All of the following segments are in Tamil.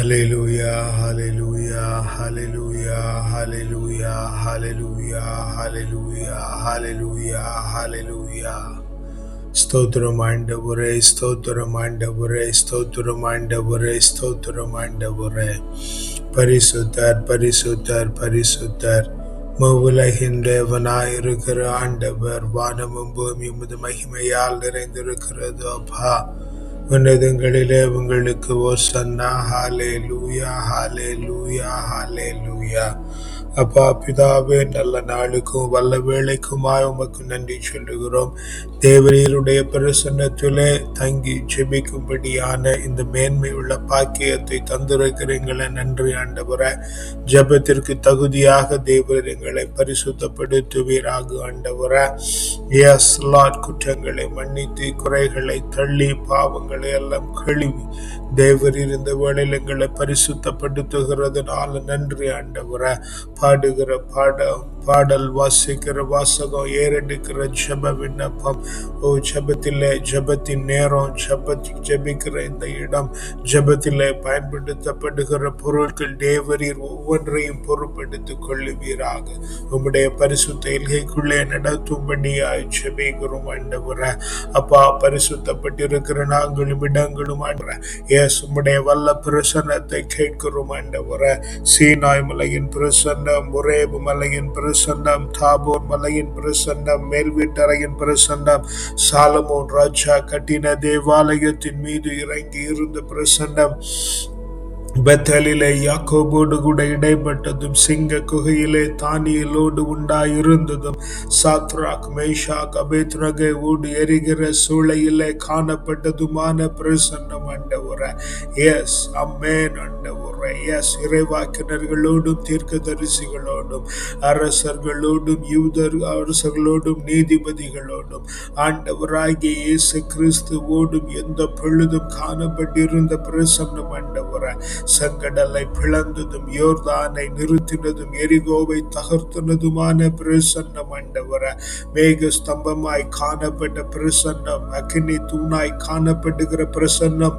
Hallelujah, hallelujah, hallelujah, hallelujah, hallelujah, hallelujah, hallelujah, hallelujah. ஸ்தோத்திரம் ஆண்டவரே, ஸ்தோத்திரம் ஆண்டவரே, ஸ்தோத்திரம் ஆண்டவரே, ஸ்தோத்திரம் ஆண்டவரே. பரிசுத்தர், பரிசுத்தர், பரிசுத்தர். உலகின் தேவனாயிருக்கிற ஆண்டவர், வானமும் பூமியும் உமது மகிமையால் நிறைந்திருக்கிறது. அப்பா, உன்னதங்களிலே உங்களுக்கு ஓசன்னா. ஹல்லேலூயா, ஹல்லேலூயா, ஹல்லேலூயா. அப்பா பிதாவே, நல்ல நாளுக்கும் வல்ல வேளைக்குமாய் உமக்கு நன்றி சொல்லுகிறோம். தேவரீருடைய பிரசன்னத்திலே தங்கி ஜெபிக்கும்படியான இந்த மேன்மை உள்ள பாக்கியத்தை தந்திருக்கிறீங்களே, நன்றி ஆண்டவரே. ஜெபத்திற்கு தகுதியாக தேவரீர் எங்களை பரிசுத்தப்படுத்துவீராக ஆண்டவரே. எஸ் லார்ட், குற்றங்களை மன்னித்து குறைகளை தள்ளி பாவங்களை எல்லாம் கழுவி தேவரீர் இந்த வேளையில் எங்களை பரிசுத்தப்படுத்துகிறதுனால நன்றி ஆண்டவரே. பாடுகிற பாடல், வாசிக்கிற வாசகம், ஏறெடுக்கிற ஜெப விண்ணப்பம், ஜெபத்திலே ஜெபத்தின் நேரம், ஜெபிக்கிற இந்த இடம், ஜெபத்திலே பயன்படுத்தப்படுகிற பொருட்கள், தேவரீர் ஒவ்வொன்றையும் பொறுப்பெடுத்துக் கொள்ளுவீராக. உம்முடைய பரிசுத்த எல்கைக்குள்ளே நடத்தும்படியாய் ஜெபிக்கிறோம் ஆண்டவரே. அப்பா, பரிசுத்தப்பட்டிருக்கிற நாங்களும் இடங்களும் உம்முடைய வல்ல பிரசன்னத்தை கேட்கிறோம் ஆண்டவரே. சீனாய் மலையின் பிரசன்னம், ஒரேபு மலையின் பிரசன்னம், தாபோர் மலையின் பிரசன்னம், மேல்வீட்டறையின் பிரசன்னம், சாலமோன் ராஜா கட்டின தேவாலயத்தின் மீது இறங்கி இருந்த பிரசன்னம், பெத்தலிலே யாக்கோபோடு கூட இடைப்பட்டதும், சிங்க குகையிலே தானியலோடு உண்டாயிருந்ததும், சாத்ராக் மேஷாக் அபேத்நேகோடு எரிகிற சூளையிலே காணப்பட்டதுமான பிரசன்னம் ஆண்டவரே. எஸ், அம்மேன் ஆண்டவரே. எஸ், இறைவாக்கினர்களோடும் தீர்க்கதரிசிகளோடும் அரசர்களோடும் யூதர் அரசர்களோடும் நீதிபதிகளோடும் ஆண்டவராகிய இயேசு கிறிஸ்துவோடும் எந்த பொழுதும் காணப்பட்டிருந்த பிரசன்னம் ஆண்டவரே. செங்கடலை பிளந்ததும், யோர்தானை நிறுத்தினதும், எரிகோவை தகர்த்தினதுமான பிரசன்னம் ஆண்டவரே. மேக ஸ்தம்பமாய் காணப்பட்ட பிரசன்னம், அக்கினி தூணாய் காணப்படுகிற பிரசன்னம்.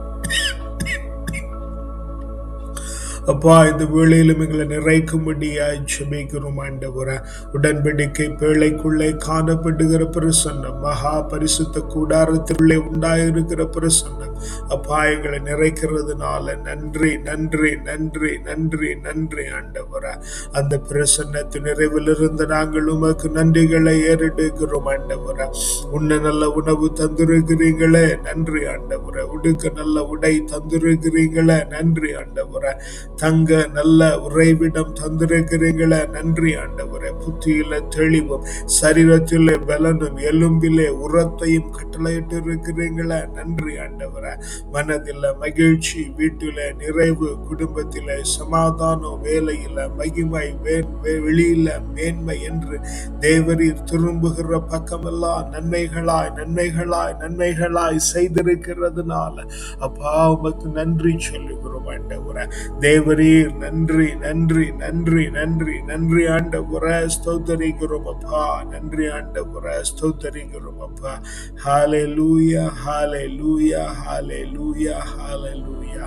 அப்பா, இந்த வேளையிலும் எங்களை நிறைக்கும்படியாய் ஜெபிக்கிறோம் ஆண்டவரே. உடன்படிக்கை பேழைக்குள்ளே காணப்படுகிற பிரசன்னம், மகா பரிசுத்த கூடாரத்திற்குள்ளே உண்டாயிருக்கிற பிரசன்னம், அப்பா எங்களை நிறைக்கிறதுனால நன்றி, நன்றி, நன்றி, நன்றி, நன்றி ஆண்டவரே. அந்த பிரசன்னத்தின் நிறைவிலிருந்து நாங்கள் உமக்கு நன்றிகளை ஏறெடுக்கிறோம் ஆண்டவரே. உன்ன நல்ல உணவு தந்திருக்கிறீங்களே, நன்றி ஆண்டவரே. உடுக்க நல்ல உடை தந்திருக்கிறீங்களே, நன்றி ஆண்டவரே. தங்க நல்ல உறைவிடம் தந்திருக்கிறீங்களே, நன்றி ஆண்டவரே. புத்தியில தெளிவும், சரீரத்திலே பலனும், எலும்பிலே உரத்தையும் கட்டளையிட்டு இருக்கிறீங்களே, நன்றி ஆண்டவரே. மனதில மகிழ்ச்சி, வீட்டில நிறைவு, குடும்பத்தில சமாதானம், வேலையில மகிமை, வெளியில மேன்மை என்று தேவரீர் திரும்புகிற பக்கமெல்லாம் நன்மைகளாய் நன்மைகளாய் நன்மைகளாய் செய்திருக்கிறதுனால அப்பா உமக்கு நன்றி சொல்லுகிறோம் ஆண்டவரே. தேவரீர் நன்றி, நன்றி, நன்றி, நன்றி, நன்றி ஆண்டவரே. ஸ்தோத்திரிக்கிறோம் அப்பா, நன்றி ஆண்டவரே, ஸ்தோத்திரிக்கிறோம் அப்பா. ஹல்லேலூயா, ஹல்லேலூயா, ஹல்லேலூயா, ஹல்லேலூயா.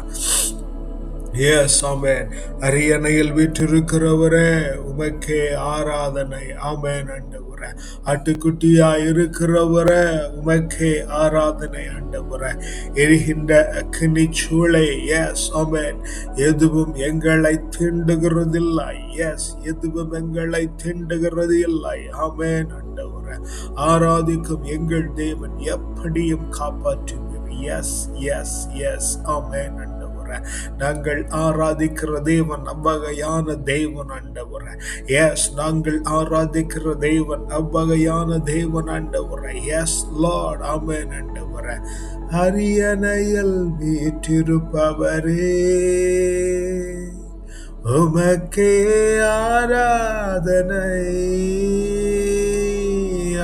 எஸ், ஆமென். அரியணையில் வீற்றிருக்கிறவரே, உமக்கே ஆராதனை. ஆமென் ஆண்டவரே. ஆட்டுக்குட்டியா இருக்கிறவரே, உமக்கே ஆராதனை ஆண்டவரே. எரிகின்ற அக்கினி சூளை, எஸ், ஆமென். எதுவும் எங்களை தீண்டுகிறதில்லை. எஸ், எதுவும் எங்களை தீண்டுகிறது இல்லை. ஆமென் ஆண்டவரே. ஆராதிக்கும் எங்கள் தேவன் எப்படியும் காப்பாற்றுவீர். எஸ், எஸ், எஸ், ஆமென் ஆண்டவரே. நாங்கள் ஆராதிக்கிற தேவன் அவ்வகையான தேவன் ஆண்டவரே. எஸ், நாங்கள் ஆராதிக்கிற தேவன் அவ்வகையான தேவன் ஆண்டவரே. எஸ் லார்ட், ஆமென் ஆண்டவரே. அரியணையில் வீற்றிருப்பவரே, உமக்கே ஆராதனை.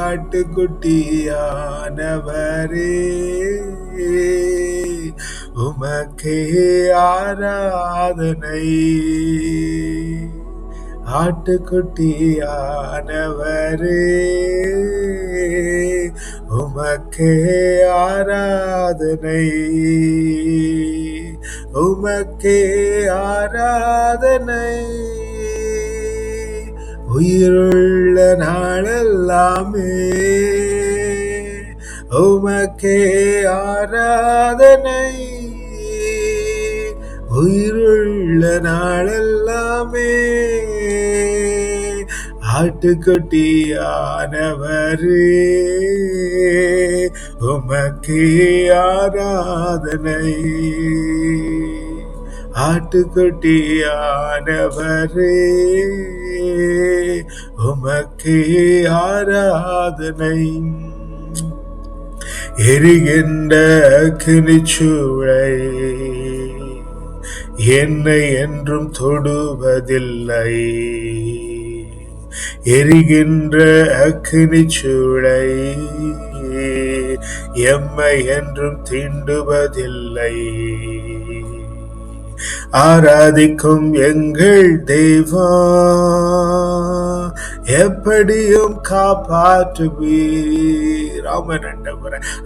ஆட்டுக்குட்டியானவரே, உமக்கே ஆராதனை. ஆட்டுக்குட்டியானவரே, உமக்கே ஆராதனை. உமக்கே ஆராதனை. உயிருள்ள நாளெல்லாமே உமக்கே ஆராதனை. உயிருள்ள நாளெல்லாமே ஆட்டுக்குட்டியானவரே உமக்கே ஆராதனை. ஆட்டுக்குட்டியானவரே உமக்கே ஆராதனை. எரிகின்ற அக்கினிச்சூளை என்னை என்றும் தொடுவதில்லை. எரிகின்ற அக்கினிச்சூளை எம்மை என்றும் தீண்டுவதில்லை. ஆராதிக்கும் எங்கள் தெய்வம் எப்படியும் காப்பாற்றுவீர். ஆமென்.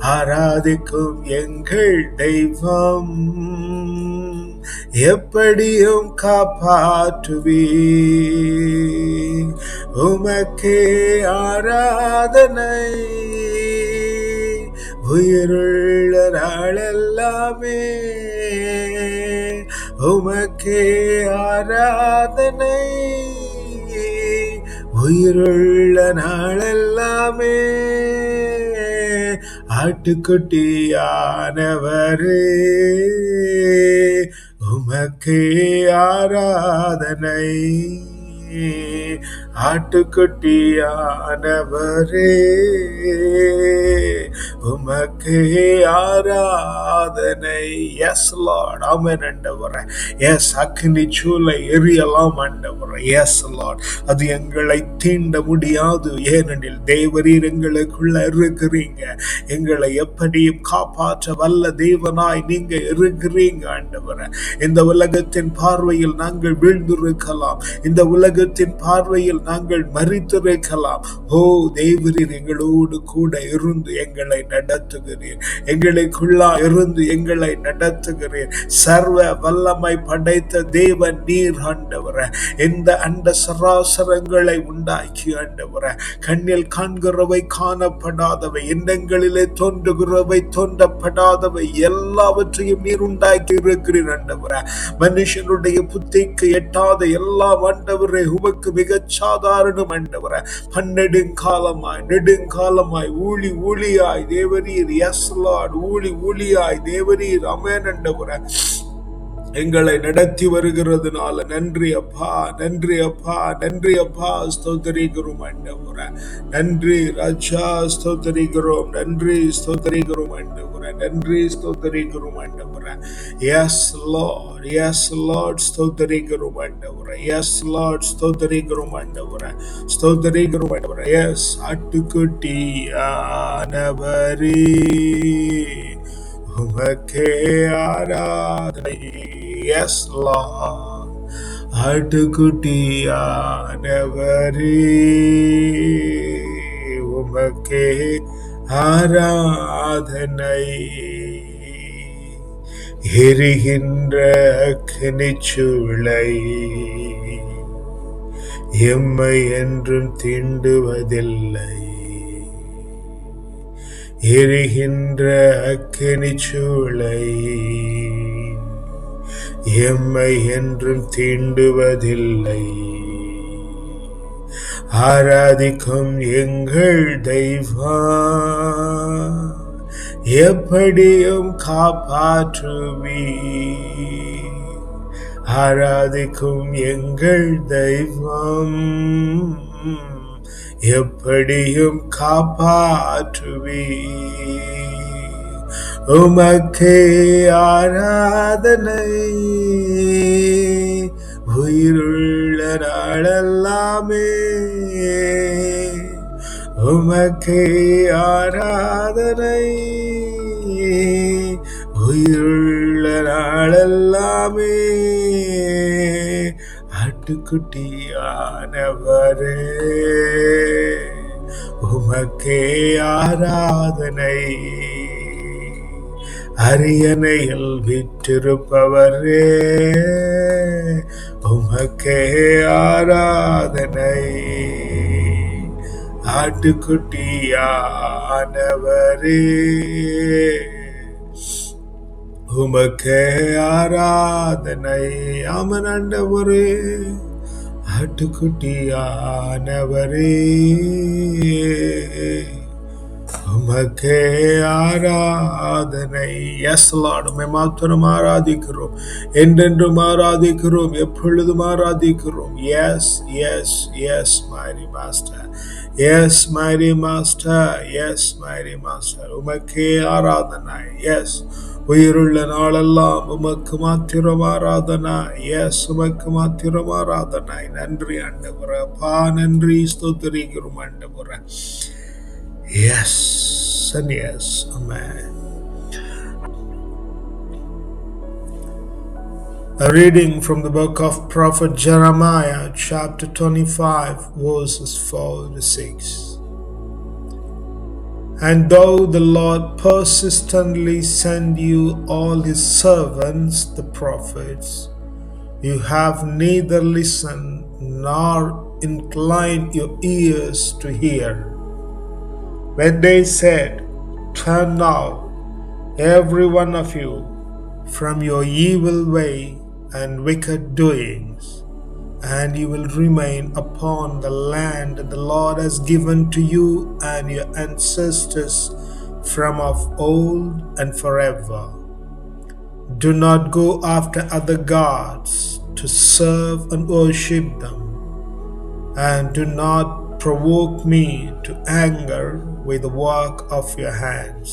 ஆராதிக்கும் எங்கள் தெய்வம் எப்படியும் காப்பாற்றுவீர். உமக்கே ஆராதனை. உயிருள்ள நாளெல்லாமே உமக்கே ஆராதனை. உயிருள்ள நாளெல்லாமே ஆட்டுக்குட்டியானவரே உமக்கே ஆராதனை. ஆட்டுக்குட்டியானவரே உமக்கே ஆராதனை. S Lord. ஆமென் ஆண்டவரே. எஸ், அக்னி சூளை எரியலாம் ஆண்டவரே. Yes Lord. அது எங்களை தீண்ட முடியாது. ஏனெனில் தேவரீர் எங்களுக்குள்ள இருக்கிறீங்க. எங்களை எப்படியும் காப்பாற்ற வல்ல தேவனாய் நீங்க இருக்கிறீங்க ஆண்டவரே. இந்த உலகத்தின் பார்வையில் நாங்கள் வீழ்ந்திருக்கலாம். இந்த உலகத்தின் பார்வையில் நாங்கள் மரித்திருக்கலாம். ஓ தேவரீர் எங்களோடு கூட இருந்து எங்களை நடத்துகிறீர். எங்களுக்குள்ளா இருந்து எங்களை நடத்துகிறீர். சர்வ வல்லமை படைத்த தேவன் நீர் ஆண்டவரே. இந்த அண்ட சராசரங்களை உண்டாக்கி ஆண்டவரே, கண்ணில் காண்கிறவை காணப்படாதவை, எண்ணங்களிலே தோன்றுகிறவை தோன்றப்படாதவை எல்லாவற்றையும் நீர் உண்டாக்கி இருக்கிறீர் ஆண்டவரே. மனுஷனுடைய புத்திக்கு எட்டாத எல்லாம் ஆண்டவரே உமக்கு மிகச் சாதாரணம் ஆண்டவரே. நெடுங்காலமாய் ஊழியாய் தேவரீர். S Lord. ஊழியாய் தேவரீர். ஆமென் ஆண்டவரே. எங்களை நடத்தி வருகிறதுனால நன்றி அப்பா. ஸ்தோத்திரிக்கிறோம் ஆண்டவரே. நன்றி ராஜா. ஸ்தோத்திரிக்கிறோம். நன்றி ஸ்தோத்திரிக்கிறோம் ஆண்டவரே. நன்றி ஸ்தோத்திரிக்கிறோம் ஆண்டவரே. Yes Lord. ஸ்தோத்திரிக்கிறோம் ஆண்டவரே. Yes Lord. ஸ்தோத்திரிக்கிறோம் ஆண்டவரே. ஸ்தோத்திரிக்கிறோம் ஆண்டவரே. எஸ் ஆட்டுக்குட்டியானவரே உமக்கே ஆராதனை. S Lord. ஆட்டுக்குட்டியானவரே உமக்கே ஆராதனை. எரிகின்ற அக்கினிச்சூளை எம்மை என்றும் தீண்டுவதில்லை. எரிகின்ற அக்கினிச்சூளை எம்மை என்றும் தீண்டுவதில்லை. ஆராதிக்கும் எங்கள் தெய்வம் எப்படியும் காப்பாற்றுவீர். ஆராதிக்கும் எங்கள் தெய்வம் எப்படியும் காப்பாற்றுவீர். உமக்கே ஆராதனை. உயிருள்ள நாளெல்லாமே உமக்கே ஆராதனை. உயிருள்ள நாளெல்லாமே ஆட்டுக்குட்டியானவரே உமக்கே ஆராதனை. அரியணையில் வீற்றிருப்பவரே, உமக்கே ஆராதனை. ஆட்டுக்குட்டியானவரே, உமக்கே ஆராதனை. ஆமென் ஆண்டவரே. ஆட்டுக்குட்டியானவரே, உமக்கே ஆராதனை. எஸ் லார்ட், உம்மை மாத்திரம் ஆராதிக்கிறோம், என்றென்றும் ஆராதிக்கிறோம், எப்பொழுதும் ஆராதிக்கிறோம். Yes yes yes mighty master, yes mighty master, yes mighty master. உமக்கே ஆராதனை. எஸ், உயிருள்ள நாளெல்லாம் உமக்கு மாத்திரம் ஆராதனை. எஸ், உமக்கு மாத்திரம் ஆராதனை. நன்றி ஆண்டவரே, அப்பா நன்றி, ஸ்தோத்திரிக்கிறோம் ஆண்டவரே. Yes and yes, amen. A reading from the book of Prophet Jeremiah, chapter 25, verses 4 to 6. And though the Lord persistently send you all his servants, the prophets, you have neither listened nor inclined your ears to hear. When they said, turn now, every one of you, from your evil way and wicked doings, and you will remain upon the land that the Lord has given to you and your ancestors from of old and forever. Do not go after other gods to serve and worship them, and do not provoke me to anger with the work of your hands.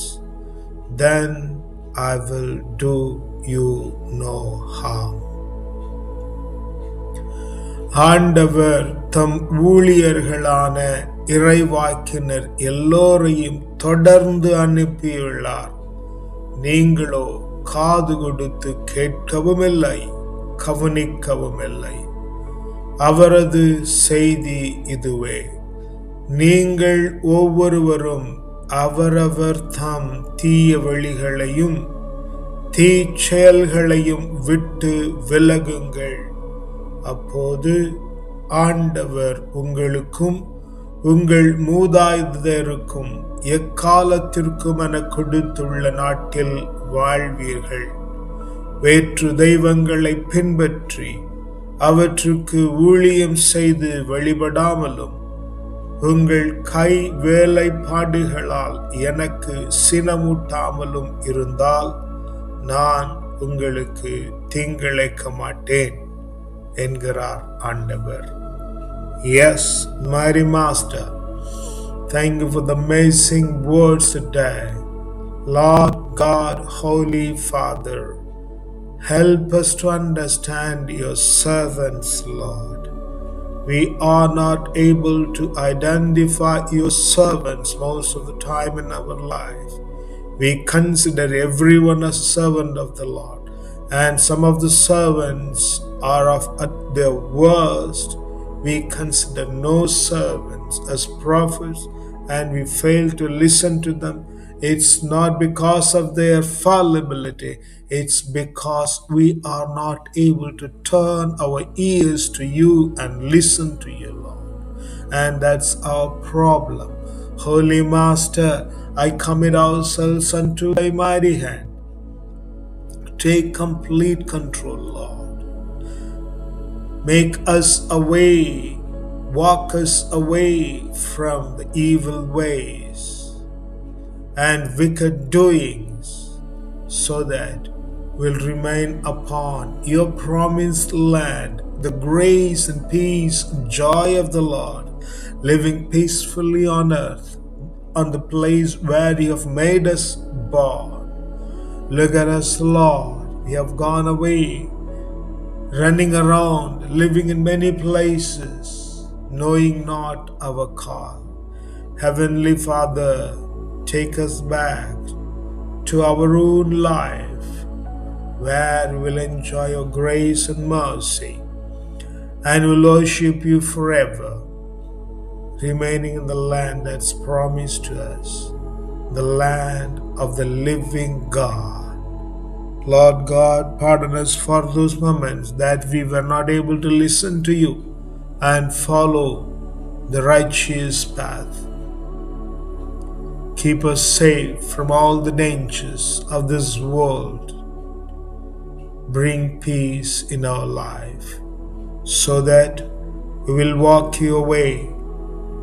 Then I will do you no harm. ஆண்டவர் தம் ஊழியர்களான இறைவாக்கினர் எல்லோரையும் தொடர்ந்து அனுப்பியுள்ளார். நீங்களோ காது கொடுத்து கேட்கவும் இல்லை, கவனிக்கவும் இல்லை. அவரது செய்தி இதுவே: நீங்கள் ஒவ்வொருவரும் அவரவர் தம் தீய வழிகளையும் தீச்செயல்களையும் விட்டு விலகுங்கள். அப்போது ஆண்டவர் உங்களுக்கும் உங்கள் மூதாதையருக்கும் எக்காலத்திற்கும் என கொடுத்துள்ள நாட்டில் வாழ்வீர்கள். வேற்று தெய்வங்களை பின்பற்றி அவற்றுக்கு ஊழியம் செய்து வழிபடாமலும் உங்கள் கை வேலைப்பாடுகளால் எனக்கு சினமூட்டாமலும் இருந்தால் நான் உங்களுக்கு தீங்கிழைக்க மாட்டேன் என்கிறார் ஆண்டவர். Yes, mighty master, thank you for the amazing words today. Lord God, Holy Father, help us to understand your servants, Lord. We are not able to identify your servants most of the time in our life. We consider everyone a servant of the Lord, and some of the servants are at their worst. We consider no servants as prophets, and we fail to listen to them. It's not because of their fallibility, it's because we are not able to turn our ears to you and listen to you, Lord. And that's our problem. Holy Master, I commit ourselves unto thy mighty hand. Take complete control, Lord. Make us away, walk us away from the evil ways and wicked doings, so that we'll remain upon your promised land, the grace and peace and joy of the Lord, living peacefully on earth, on the place where you have made us born. Look at us, Lord. We have gone away, running around, living in many places, knowing not our call. Heavenly Father, take us back to our own life, where we'll enjoy your grace and mercy, and will worship you forever, remaining in the land that's promised to us, the land of the living God. Lord God, pardon us for those moments that we were not able to listen to you and follow the righteous path. Keep us safe from all the dangers of this world. Bring peace in our life so that we will walk your way,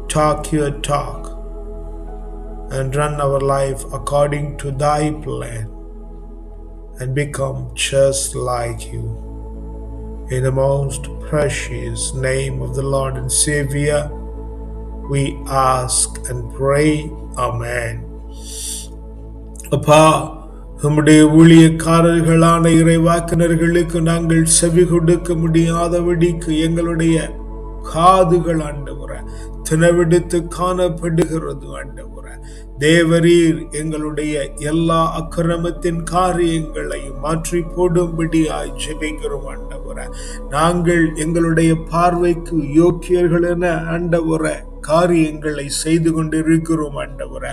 talk your talk, and run our life according to thy plan and become just like you. In the most precious name of the Lord and Savior, we ask and pray. Amen. அப்பா, நம்முடைய ஊழியக்காரர்களான இறைவாக்கினர்களுக்கு நாங்கள் செவி கொடுக்க முடியாதபடிக்கு எங்களுடைய காதுகள் ஆண்டவரே தினவெடுத்து காணப்படுகிறது ஆண்டவரே. தேவரீர் எங்களுடைய எல்லா அக்கிரமத்தின் காரியங்களையும் மாற்றி போடும்படியாய் ஜெபிக்கிறோம் ஆண்டவரே. நாங்கள் எங்களுடைய பார்வைக்கு யோக்கியர்கள் என ஆண்டவரே காரியங்களை செய்து கொண்டிருக்கிறோம் ஆண்டவரே.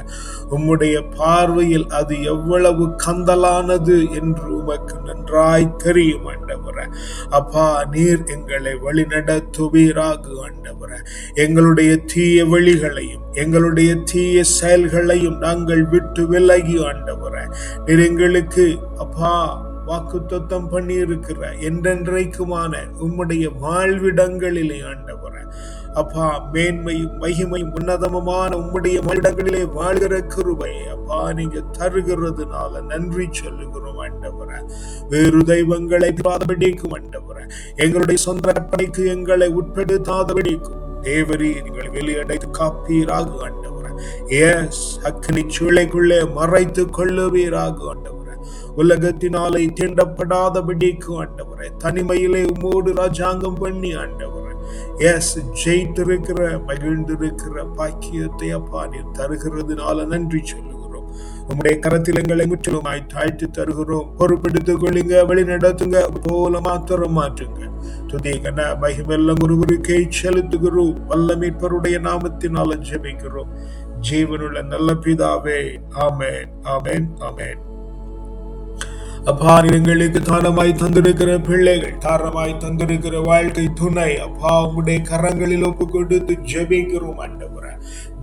உம்முடைய பார்வையில் அது எவ்வளவு கந்தலானது என்று உமக்கு நன்றாய் தெரியும் ஆண்டவரே. அப்பா, நீர் எங்களை வழிநடத்துவீராக ஆண்டவரே. எங்களுடைய தீய வழிகளையும் எங்களுடைய தீய செயல்களையும் நாங்கள் விட்டு விலகி ஆண்டவரே, நீர் எங்களுக்கு அப்பா வாக்குத்தத்தம் பண்ணி இருக்கிற என்றென்றைக்குமான உம்முடைய வாழ்விடங்களிலே ஆண்டவரே அப்பா மேன்மையும் மகிமையும் உன்னதமான உம்முடைய வாழ்விடங்களிலே வாழ்கிற கிருபை அப்பா நீங்க தருகிறதுனால நன்றி சொல்லுகிறோம் ஆண்டவரே. வேறு தெய்வங்களை பிடிக்கும் ஆண்டவரே, எங்களுடைய சொந்த கற்பனைக்கு எங்களை உட்படுத்தாதபடிக்கும் தேவரீர் எங்களை வெளியடைத்து காப்பீராக ஆண்டவரே. அக்கினி சூளைக்குள்ளே மறைத்து கொள்ளுவீராக ஆண்டவரே. உலகத்தினாலே தீண்டப்படாதபடிக்கு ஆண்டவரே, தனிமையிலே உம்மோடு ராஜாங்கம் பண்ணி ஆண்டவரே ஜெயித்திருக்கிற மகிழ்ந்திருக்கிற பாக்கியத்தை அப்பா நீர் தருகிறதுனால நன்றி சொல்லுகிறோம். உம்முடைய கரத்தில் எங்களை முற்றிலுமாய் தாழ்த்தி தருகிறோம். பொறுப்பெடுத்துக் கொள்ளுங்க, வழி நடத்துங்க, போல மாத்திரம் மாற்றுங்க. துதிகன மகிமெல்லாம் ஒருவருக்கே செலுத்துகிறோம். வல்ல மீட்பருடைய நாமத்தினால ஜெபிக்கிறோம் ஜீவனுள்ள நல்ல பிதாவே. ஆமென், ஆமென், ஆமென். அப்பா, எங்களுக்கு தானமாய் தந்திருக்கிற பிள்ளைகள், தாரமாய் தந்திருக்கிற வாழ்க்கை துணை அப்பா உம்முடைய கரங்களில் ஒப்பு கொடுத்து ஜெபிக்கிறோம் ஆண்டவரே.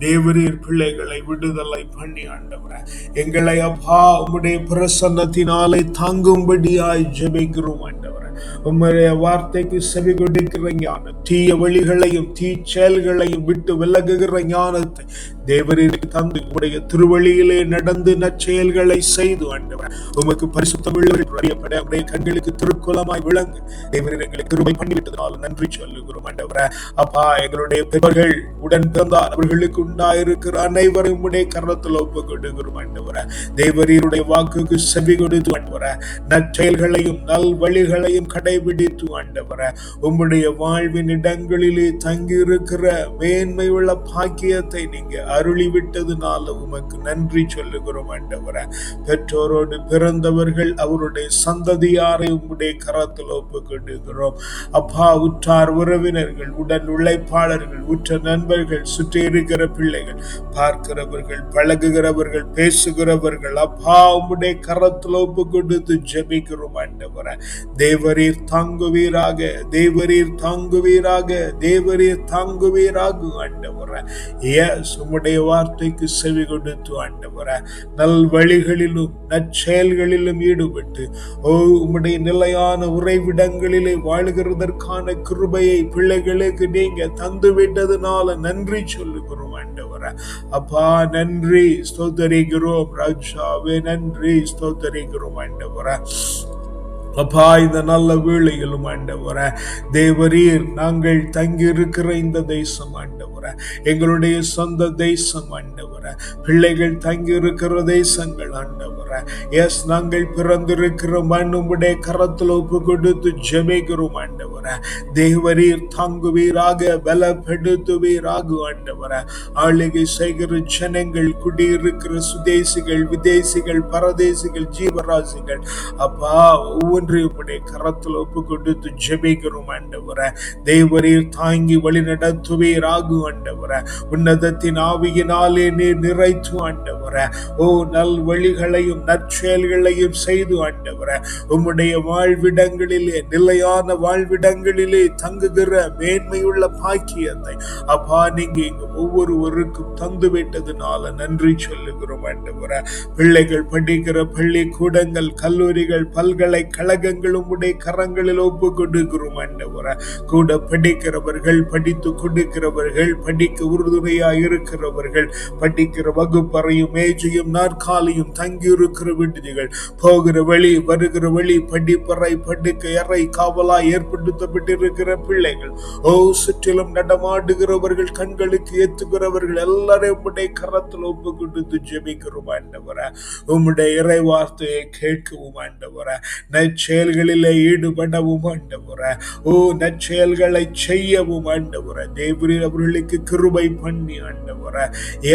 தேவரீர் பிள்ளைகளை விடுதலை பண்ணி ஆண்டவரே எங்களை அப்பா உம்முடைய பிரசன்னத்தினாலே தாங்கும்படியாய் ஜெபிக்கிறோம் ஆண்டவரே. உம்முடைய வார்த்தைக்கு செவி கொடுக்கிற ஞானம், தீய வழிகளையும் தீ செயல்களையும் விட்டு விலகுகிற ஞானத்தை தேவரீருக்கு தந்து உடைய திருவழியிலே நடந்து நற்செயல்களை செய்து ஆண்டவர் உமக்கு பரிசுத்தம் அறியப்பட உடைய கண்களுக்கு திருக்குலமாய் விளங்கு தேவரீர் எங்களை கிருபை பண்ணிவிட்டதனால் நன்றி சொல்லுகிறோம் ஆண்டவரே. அப்பா, எங்களுடைய பெற்றோர்கள் உடன் பிறந்தார் அவர்களுக்கு உண்டாயிருக்கிற அனைவரும் உடைய கரத்தில் ஒப்பு கொடுக்கிறோம் ஆண்டவரே. தேவரீருடைய வாக்குக்கு செவி கொடுத்து ஆண்டவரே நற்செயல்களையும் நல் வழிகளையும் கடைபிடித்து ஆண்டவரே உம்முடைய வாழ்வின் இடங்களிலே தங்கி இருக்கிற மேன்மை உள்ள பாக்கியத்தை நீங்க அருளிவிட்டதுனால உமக்கு நன்றி சொல்லுகிறோம் ஆண்டவரே. பெற்றோரோடு பிறந்தவர்கள் அவருடைய சந்ததியாரை உம்முடைய கரத்தில் ஒப்பு கொடுக்கிறோம் அப்பா. உற்றார் உறவினர்கள், உடன் உழைப்பாளர்கள், உற்ற நண்பர்கள், சுற்றி இருக்கிற பிள்ளைகள், பார்க்கிறவர்கள், பழகுகிறவர்கள், பேசுகிறவர்கள் அப்பா உம்முடைய கரத்தில் ஒப்பு கொடுத்து ஜெபிக்கிறோம் ஆண்டவரே. தேவரீர் தாங்குவீராக, தேவரீர் தாங்குவீராக, தேவரீர் தாங்குவீராக ஆண்டவரே. உம்முடைய வார்த்தைக்கு செவி கொடுத்து ஆண்டவரே நல் வழிகளிலும் நற்செயல்களிலும் ஈடுபட்டு உம்முடைய நிலையான உறைவிடங்களிலே வாழ்கிறதற்கான கிருபையை பிள்ளைகளுக்கு நீங்க தந்து விட்டதுனால நன்றி சொல்லுகிறோம் ஆண்டவரே. அப்பா நன்றி ஸ்தோத்தரிக்கிறோம் ராஜாவே, நன்றி ஸ்தோத்தரிக்கிறோம் ஆண்டவரே. அப்பா, இந்த நல்ல வேளையிலும் ஆண்டவரே தேவரீர் நாங்கள் தங்கி இருக்கிற இந்த தேசம் ஆண்டவரே எங்களுடைய சொந்த தேசம் ஆண்டவரே, பிள்ளைகள் தங்கி இருக்கிற தேசங்கள் ஆண்டவரே. நாங்கள் பிறந்திருக்கிற மண் உம்முடைய கரத்தில் ஒப்பு கொடுத்து ஜெபிக்கிறோம் ஆண்டவரே. ஆண்டவரே. தேவரீர் தாங்குவீராக, பலப்படுத்துவீராக ஆண்டவரே. ஆளுகை செய்கிற ஜனங்கள், குடியிருக்கிற சுதேசிகள், விதேசிகள், பரதேசிகள், ஜீவராசிகள் அப்பா ஒவ்வொன்றையும் உடைய கரத்தில் ஒப்பு கொடுத்து ஜெபிக்கிறோம் ஆண்டவரே. தேவரீர் தாங்கி வழி நடத்துவீராக ஆண்டவரே. உன்னதத்தின் ஆவியினாலே நீர் நிறைத்து ஆண்டவரே. ஓ நல் வழிகளையும் நற்செயல்களையும் செய்து ஆண்டவரே. உம்முடைய வாழ்விடங்களிலே, நிலையான வாழ்விடங்களிலே தங்குகிற மேன்மையுள்ள பாக்கியத்தை அப்பா நீங்க இங்க ஒவ்வொருவருக்கும் தந்து விட்டதுனால நன்றி சொல்லுகிறோம் ஆண்டவரே. பிள்ளைகள் படிக்கிற பள்ளிக்கூடங்கள், கல்லூரிகள், பல்கலைக்கழகங்கள் உம்முடைய கரங்களில் ஒப்பு கொடுக்கிறோம் ஆண்டவரே. கூட படிக்கிறவர்கள், படித்து கொடுக்கிறவர்கள், படிக்க உறுதுணையாக இருக்கிறவர்கள், படிக்கிற வகுப்பறையும் மேஜையும் நாற்காலியும் தங்கி இருக்கிற விடுதிகள், போகிற வழி வருகிற வழி, படிப்பறை படுக்கை அறை காவலாய் ஏற்படுத்தப்பட்டிருக்கிற பிள்ளைகள், ஓ சுற்றிலும் நடமாடுகிறவர்கள், கண்களுக்கு ஏத்துகிறவர்கள் எல்லாரையும் உம்முடைய கரத்தில் ஒப்பு கொடுத்து ஜெபிக்கிறோம் ஆண்டவரே. உம்முடைய இறை வார்த்தையை கேட்கவும் ஆண்டவரே. நற்செயல்களிலே ஈடுபடவும் ஆண்டவரே. ஓ நற்செயல்களை செய்யவும் ஆண்டவரே. தேவரீர் அவர்களுக்கு கிருபை பண்ணி ஆண்டவரே.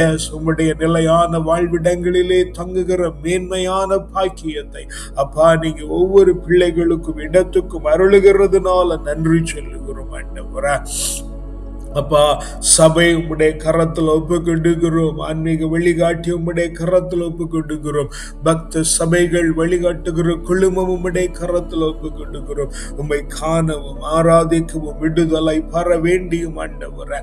எஸ் உம்முடைய நிலையான வாழ்விடங்களிலே தங்குகிற மேன்மையான பாக்கியத்தை அப்பா நீங்க ஒவ்வொரு பிள்ளைகளுக்கும் இடத்துக்கும் அருளுகிறதுனால நன்றி சொல்லுகிறோம் ஆண்டவரே. அப்பா சபை உம்முடைய கரத்தில் ஒப்பு கொடுக்கிறோம். ஆன்மீக வழிகாட்டி உம்முடைய கரத்தில் ஒப்பு கொடுக்கிறோம். பக்த சபைகள் வழிகாட்டுகிற குழுமம் உம்முடைய கரத்தில் ஒப்பு கொடுக்கிறோம். உம்மை காணவும் ஆராதிக்கவும் விடுதலை பெற வேண்டியும் ஆண்டவரே.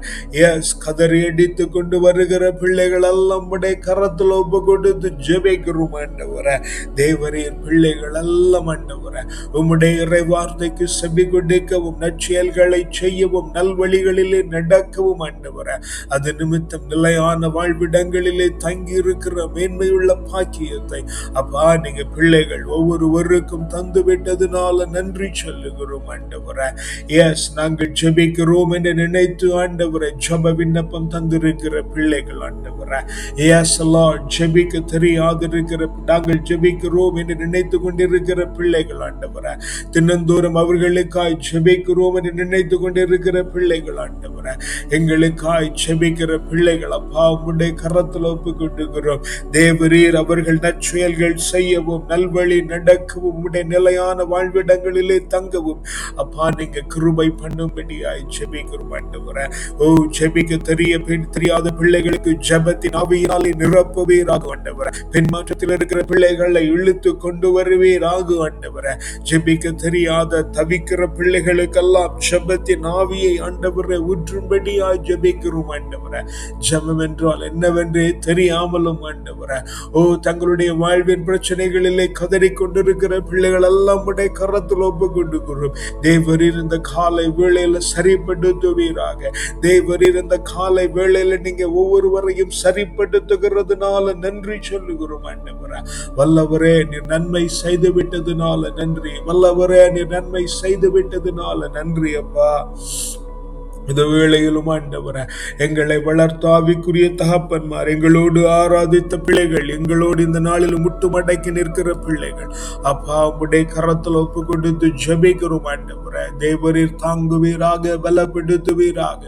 எஸ் கதறி அடித்து கொண்டு வருகிற பிள்ளைகள் எல்லாம் உம்முடைய கரத்தில் ஒப்பு கொடுத்து ஜெபிக்கிறோம் ஆண்டவரே. தேவரீர் பிள்ளைகள் எல்லாம் ஆண்டவரே உம்முடைய இறை வார்த்தைக்கு செவி கொடுக்கவும், நற்செயல்களை செய்யவும், நல்வழிகளிலே நடக்கவும் ஆண்டவரே. அது நிமித்தம் நிலையான வாழ்விடங்களிலே தங்கி இருக்கிற மேன்மையுள்ள பாக்கியத்தை அப்பா நீங்க பிள்ளைகள் ஒவ்வொருவருக்கும் தந்து விட்டதுனால நன்றி சொல்லுகிறோம் ஆண்டவரே. எஸ் நாங்கள் ஜெபிக்கிறோம் என்று நினைத்து ஆண்டவரே ஜெப விண்ணப்பம் தந்திருக்கிற பிள்ளைகள் ஆண்டவரே. எஸ் லார்ட் ஜெபிக்க தெரியாதிருக்கிற நாங்கள் ஜெபிக்கிறோம் என்று நினைத்து கொண்டிருக்கிற பிள்ளைகள் ஆண்டவரே. தினந்தோறும் அவர்களுக்காய் ஜெபிக்கிறோம் என்று நினைத்து கொண்டிருக்கிற பிள்ளைகள் ஆண்டவரே. எங்களுக்காய் ஜெபிக்கிற பிள்ளைகள் அப்பா உம்முடைய கரத்தில் ஒப்பு கொடுக்கிறோம். தேவரீர் அவர்கள் நற்செயல்கள் செய்யவும், நல்வழி நடக்கவும், உம்முடைய நிலையான வாழ்விடங்களிலே தங்கவும் அப்பா நீங்க கிருபை பண்ணும்படியாய் ஜெபிக்கிறோம் ஆண்டவரே. ஓ ஜெபிக்க தெரியாத பிள்ளைகளுக்கு ஜெபத்தின் ஆவியினாலே நிரப்புவீராக ஆண்டவரே. பெண் மாற்றத்தில் இருக்கிற பிள்ளைகளை இழுத்து கொண்டு வருவீராக ஆண்டவரே. ஜெபிக்க தெரியாத தவிக்கிற பிள்ளைகளுக்கெல்லாம் ஜெபத்தின் ஆவியை ஆண்டவரே ஊற்றும்படியாய் ஜெபிக்கிறோம் ஆண்டவரே. ஜெபம் என்றால் என்னவென்றே தெரியாமலும் ஆண்டவரே ஓ தங்களுடைய வாழ்வின் பிரச்சனைகளிலே கதறி கொண்டிருக்கிற பிள்ளைகள் எல்லாம் உடைய கரத்தில் ஒப்பு கொடுக்கிறோம். தேவரீர் இந்த காலை வேளையில சரிப்படுத்துவீராக. தேவரீர் இந்த காலை வேளையில நீங்க ஒவ்வொருவரையும் சரிப்படுத்துகிறதுனால நன்றி சொல்லுகிறோம் ஆண்டவரே. வல்லவரே நீர் நன்மை செய்து விட்டதுனால நன்றி. வல்லவரே நீர் நன்மை செய்து விட்டதுனால நன்றி அப்பா. இந்த வேளையிலும் ஆண்டவரே எங்களை வளர்த்த ஆவிக்குரிய தகப்பன்மார், எங்களோடு ஆராதித்த பிள்ளைகள், எங்களோடு இந்த நாளில் முட்டுமடக்கி நிற்கிற பிள்ளைகள் அப்பா உம்முடைய கரத்தில் ஒப்பு கொடுத்து ஜெபிக்கிறோம் ஆண்டவரே. தேவரீர் தாங்குவீராக, பலப்படுத்துவீராக.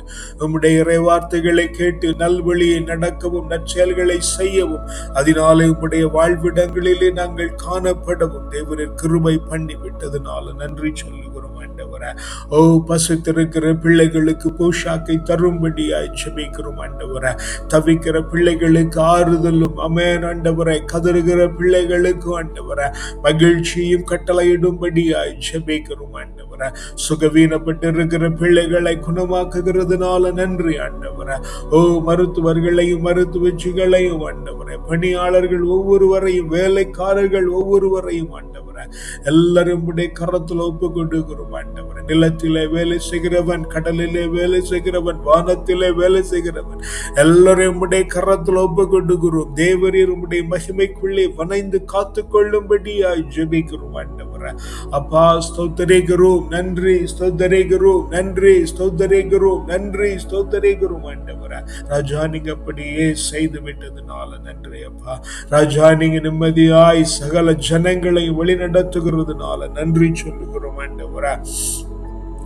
உம்முடைய இறை வார்த்தைகளை கேட்டு நல்வழியை நடக்கவும், நற்செயல்களை செய்யவும், அதனாலே உம்முடைய வாழ்விடங்களிலே நாங்கள் காணப்படவும் தேவரீர் கிருபை பண்ணி விட்டதுனால நன்றி சொல்லுகிறோம் ஆண்டவரே. ஓ பசித்திருக்கிற பிள்ளைகளுக்கு போஷாக்கை தரும்படியாய் ஜெபிக்கிறோம் ஆண்டவரே. தவிக்கிற பிள்ளைகளுக்கு ஆறுதலும் அமேன் ஆண்டவரே. கதறுகிற பிள்ளைகளுக்கு ஆண்டவரே மகிழ்ச்சியும் கட்டளையிடும்படியாய் ஜெபிக்கிறோம் ஆண்டவரே. சுகவீனப்பட்டிருக்கிற பிள்ளைகளை குணமாக்குகிறதுனால நன்றி ஆண்டவரே. ஓ மருத்துவர்களையும் மருத்துவச்சிகளையும் ஆண்டவரே, பணியாளர்கள் ஒவ்வொருவரையும், வேலைக்காரர்கள் ஒவ்வொருவரையும் ஆண்டவரே எல்லாரும் உடைய கரத்தில் ஒப்பு கொடுக்கிறோம் ஆண்டவரே. நிலத்திலே வேலை செய்கிறவன், கடலிலே வேலை செய்கிறவன், வானத்திலே வேலை செய்கிறவன் எல்லாரும் உடைய கரத்தில் ஒப்பு கொடுக்கிறோம். தேவரீர் உம்முடைய மகிமைக்குள்ளே வனைந்து காத்து கொள்ளும்படியாய் ஜெபிக்கிறோம் ஆண்டவரே. அப்பா ஸ்தோத்திரிக்கிறோம், நன்றி ஸ்தோத்திரிக்கிறோம், நன்றி ஸ்தோத்திரிக்கிறோம், நன்றி ஸ்தோத்திரிக்கிறோம் ஆண்டவரே. ராஜா நீங்க அப்படியே செய்து விட்டதுனால நன்றி அப்பா. ராஜா நீங்க நிம்மதியாய் சகல ஜனங்களை வழி நடத்துகிறதுனால நன்றி சொல்லுகிறோம் ஆண்டவரே.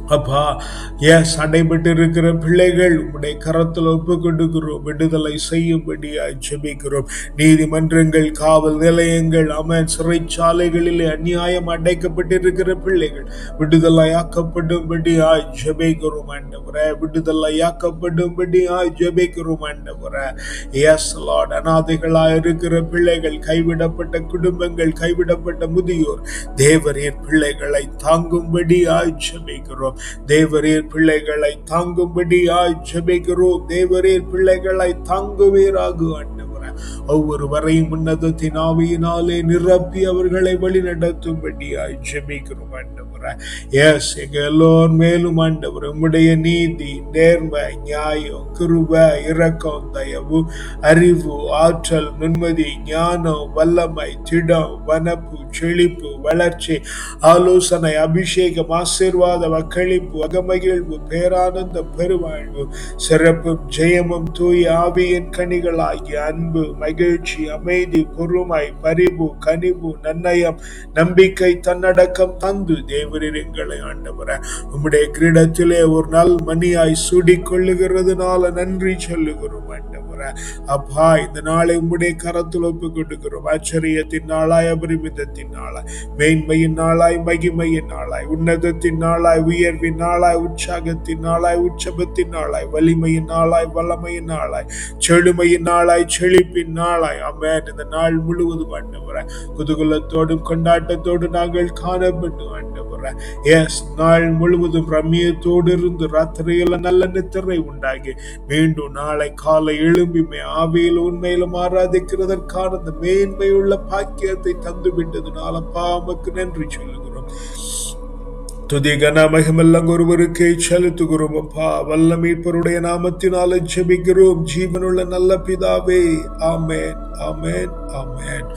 அப்பா, எஸ் அடைபட்டு இருக்கிற பிள்ளைகள் உம்முடைய கரத்தில் ஒப்பு கொடுக்கிறோம். விடுதலை செய்யும்படியாய் ஜெபிக்கிறோம். நீதிமன்றங்கள், காவல் நிலையங்கள், சிறைச்சாலைகளிலே அநியாயம் அடைக்கப்பட்டிருக்கிற பிள்ளைகள் விடுதலையாக்கப்படும்படியாய் ஜெபிக்கிறோம் ஆண்டவரே. விடுதலையாக்கப்படும்படியாய் ஜெபிக்கிறோம் ஆண்டவரே. எஸ் லார்ட், அநாதைகளாய் இருக்கிற பிள்ளைகள், கைவிடப்பட்ட குடும்பங்கள், கைவிடப்பட்ட முதியோர், தேவரீர் பிள்ளைகளை தாங்கும்படியாய் ஜெபிக்கிறோம். தேவரீர் பிள்ளைகளை தாங்கும்படியாய் ஜெபிக்கிறோம். தேவரீர் பிள்ளைகளை தாங்குவீராக ஆண்டவரே. ஒவ்வொருவரையும் உன்னதத்தின் ஆவியினாலே நிரப்பி அவர்களை வழி நடத்தும்படியாய் ஜெபிக்கிறோம் ஆண்டவரே. எஸ், எங்க எல்லோர் மேலும் ஆண்டவர் உம்முடைய நீதி, நேர்மை, நியாயம், கிருபை, இரக்கம், தயவு, அறிவு, ஆற்றல், நுண்மதி, ஞானம், வல்லமை, திடம், வனப்பு, செழிப்பு, வளர்ச்சி, ஆலோசனை, அபிஷேகம், ஆசீர்வாதம், அக்களிப்பு, அகமகிழ்வு, பேரானந்த, பெருவாழ்வு, சிறப்பும் ஜெயமும் தூய ஆவியின் கனிகளாகிய அன்பு, மகிழ்ச்சி, அமைதி, பொறுமை, பரிவு, கனிவு, நன்னயம், நம்பிக்கை, தன்னடக்கம் தந்து தேவரீர் எங்களை ஆண்டவரே உம்முடைய கிரீடத்திலே ஒரு நாள் மணியாய் சூடிக் கொள்ளுகிறதுனால நன்றி சொல்லுகிறோம் ஆண்டவரே. அப்பா, இந்த நாளை உம்முடைய கரத்தில் ஒப்பு கொடுக்கிறோம். ஆச்சரியத்தின் நாளாய், அபரிமிதத்தின் நாளாய், மேன்மையின் நாளாய், மகிமையின் நாளாய், உன்னதத்தின் நாளாய், உயர்வின் நாளாய், உற்சாகத்தின் நாளாய், உற்சவத்தின் நாளாய், வலிமையின் நாளாய், வல்லமையின் நாளாய், செழுமையின் நாளாய், செழிப்பின் நாளாய். ஆமென். இந்த நாள் முழுவதும் ஆண்டவரே குதூகலத்தோடும் கொண்டாட்டத்தோடு நாங்கள் காணப்பட்டு ஆண்டவரே, எஸ், நாள் முழுவதும் ரம்மியத்தோடு இருந்து ராத்திரியில நல்ல நித்திரை உண்டாகி மீண்டும் நாளை காலை எழும்பிமே ஆவியில் உண்மையிலும் ஆராதிக்கிறதற்கான அந்த மேன்மையுள்ள பாக்கியத்தை தந்து விட்டதுனால பாவமுக்கு நன்றி சொல்லுகிறோம். துதி கன மகிமெல்லாம் ஒருவருக்கே செலுத்துகிறோம். அப்பா, வல்ல மீட்பருடைய நாமத்தினால ஜெபிக்கிறோம் ஜீவனுள்ள நல்ல பிதாவே. ஆமென், ஆமென், ஆமென்.